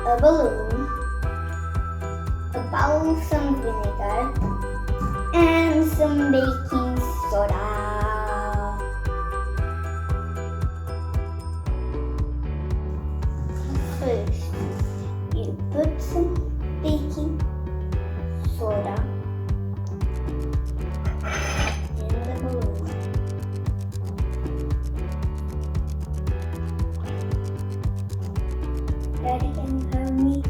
a balloon, a bowl of some vinegar, and some baking soda. First, you put some baking soda in the balloon. Daddy, can you help me?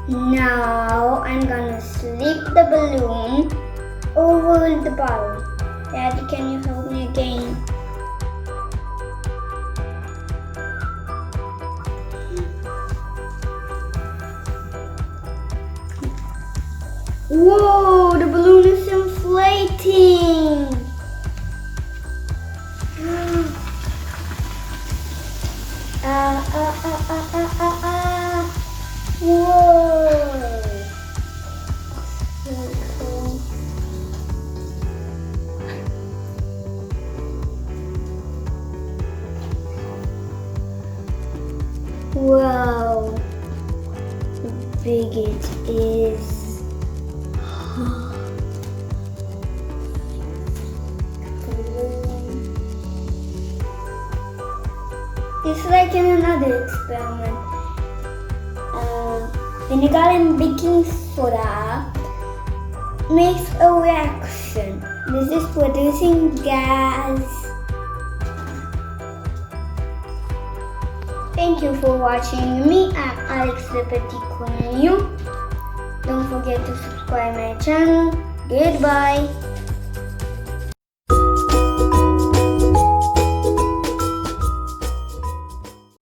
Now I'm gonna slip the balloon over the bowl. Daddy, can you help me again? Whoa, the balloon is inflating! Whoa! Wow, how big it is. It's like in another experiment. Vinegar and baking soda makes a reaction. This is producing gas. Thank you for watching me. I'm Alex the Petit Curieux. Don't forget to subscribe my channel. Goodbye.